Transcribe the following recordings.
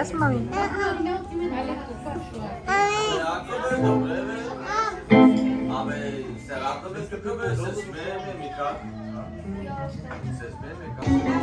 Yes, mami. Abi Serhat'la biz köpüyor böyle sesme mi Mika? Sesme mi Mika?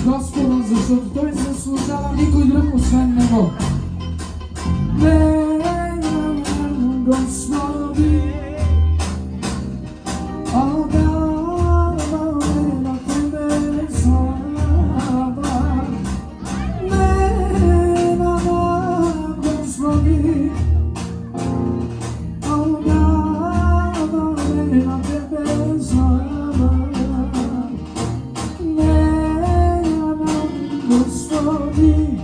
Господом, защото Той заслужава никой друг освен Него. Господи, отдаваме на Тебе слава. Господи, отдаваме на Тебе слава. Господи,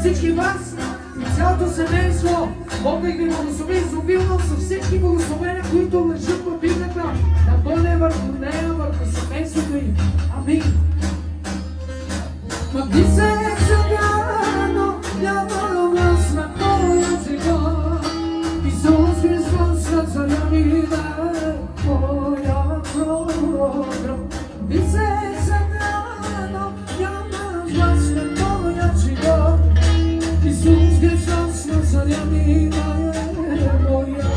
Всички вас и цялото семейство, Бог да ги благослови изобилно с всички благословения, които лежат в Библията, да бъде върху нея, върху семейството им. Амин. Мъгни се загано, няма власт на твоя живот. Исус Христос на царя ми даде твоя програм. Мъгни се загано, няма власт на твоя живот. Исус Христос на царя ми даде твоя програм.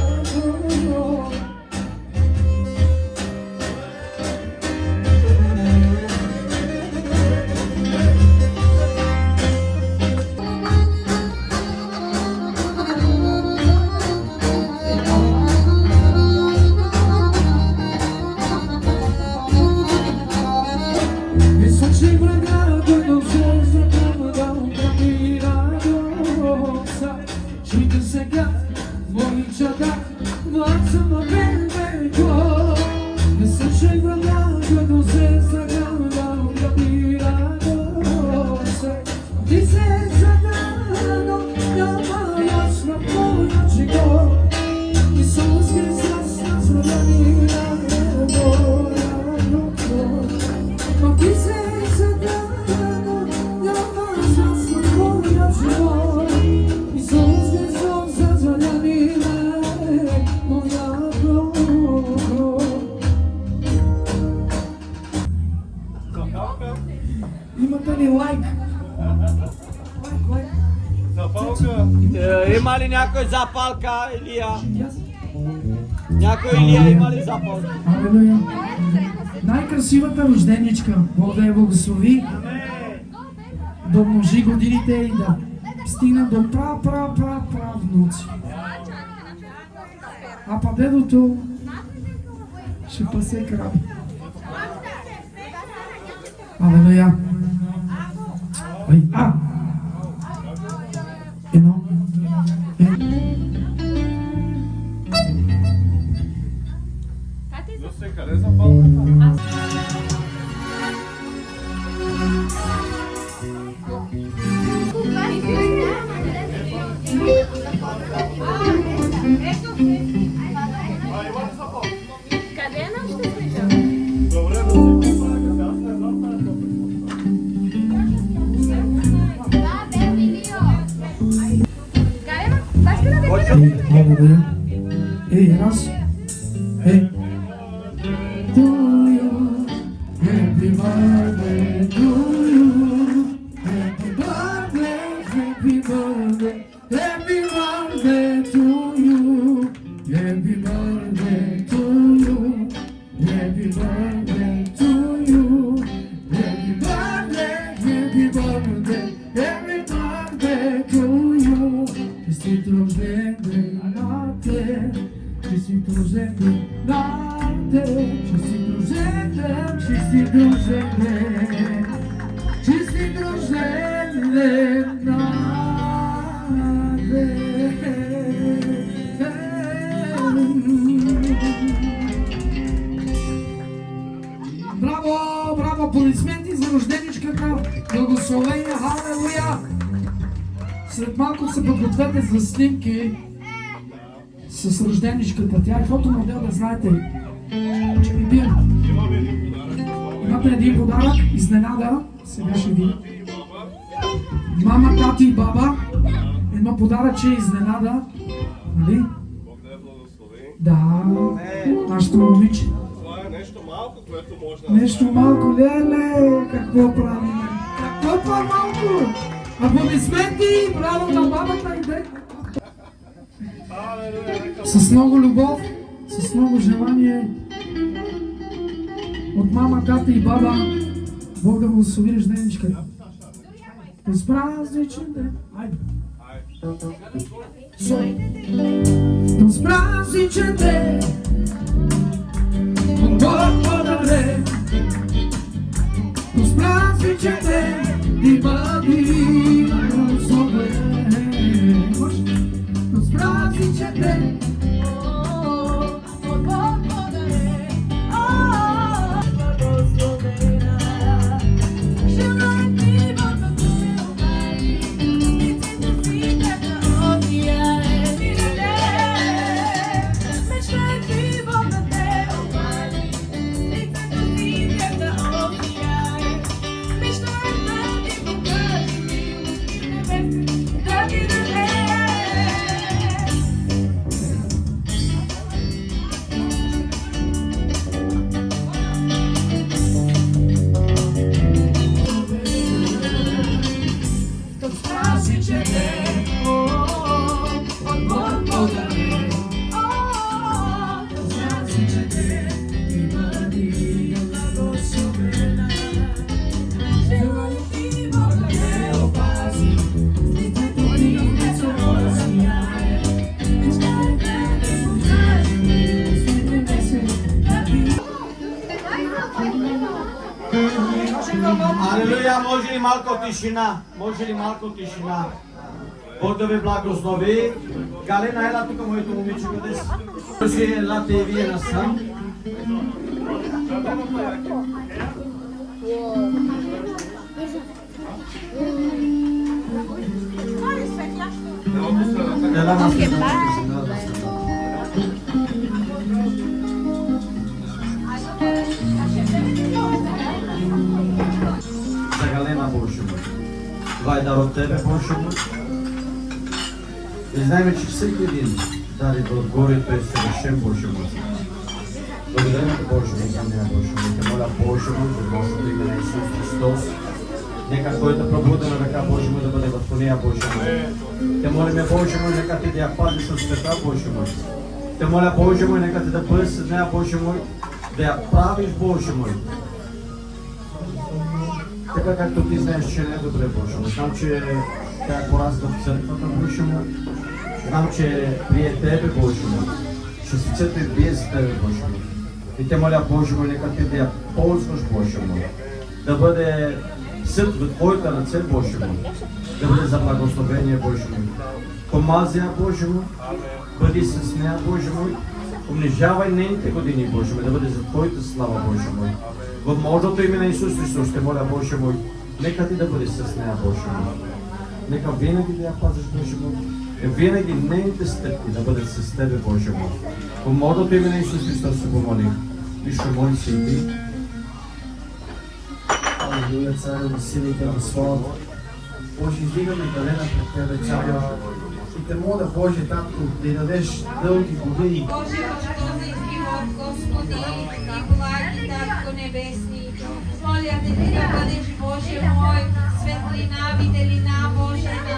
Имате ли лайк? Лайк. Запалка. Има ли някой запалка, Илия? Някой Илия има ли запалка? Алелуя. Най-красивата рожденичка, Бог да я благослови, да умножи годините и да стигне до внуци. А па дедото ще пасе крави. Алелуя. Едно. Люсе, къде запалката? благодаря. Раз. To you, happy birthday to you, happy birthday, happy birthday, happy birthday to you, happy birthday to you, happy birthday to you, happy birthday, happy birthday, happy birthday to you. Честит рожден ден на те, честит рожден ден на те, честит рожден ден, честит рожден ден, честит рожден ден на те. Браво, браво, аплодисменти за рожденичката, благословения, халелуя! След малко се подгответе за снимки с рожденичката. Тя е фотомодел, да знаете. Че ми бие. Имате един подарък, изненада. Сега ще видим. Мама, тати и баба. Едно подаръче, изненада. Нали? Бог да я благослови. Да. Нашето момиче. Това е нещо малко, което може да Нещо малко, леле. Какво правим? Какво по-малко? Аплодисменти! Браво на бабата и дек! С много любов, с много желание от мама, тата и баба, Бог да благослови рожденичката. С празничен ден! Айде! С празничен ден! От Бог подаде! С празничен ден! И бъди благословен! С празничен ден! Алелуя, може ли малко тишина? Може ли малко тишина? Бог да ви благослови. Галена, ела тук, моето момиче, къде си? Ще елате и вие насам. Ела насам. За Галена, Боже мой. Това е дар от Тебе, Боже мой. И знаем, че всеки един дари отгоре, той е съвършен, Боже мой. Благодарим Те, Боже мой, за нея, Боже мой. Те моля, Боже мой, за Божието име на Исус Христос. Нека Твоята пробудена ръка, Боже мой, да бъде върху нея, Боже мой. Те молиме, Боже мой, нека Ти да я пазиш от света, Боже мой. Те моля, Боже мой, нека Ти да бъдеш с нея, Боже мой, да я правиш, Боже мой. Така както Ти знаеш, че не е добре, Боже мой. Знам, че тя е порасла в църквата, Боже мой. Знам, че прие Тебе, Боже мой. Ще свечето и бие за Тебе, Боже мой. И Те моля, Боже мой, нека Ти да я ползваш, Боже мой. Да бъде съд в Твоята ръце, Боже мой. Да бъде за благословение, Боже мой. Помази я, Боже мой. Бъди с нея, Боже мой. Умножавай нейните години, Боже мой, да бъде за Твоята слава, Боже мой. В можното име на Исус Христос, те моля, Боже мой, нека Ти да бъдеш с нея, Боже мой. Нека винаги да я пазиш, Боже мой. И винаги нейните стъпки да бъдат с Тебе, Боже мой. В можното име на Исус Христос се помолих. Више моли си и Ти. Алелуя, Царю на силите на славата. Боже, издигаме Галена пред Тебе, Царю. И те моля, Боже, Татко, да й дадеш дълги години. Боже, Господи, живот, Господи, и благи Татко Небесни, моля те да бъдеш, Боже мой, светлина, виделина, Боже, на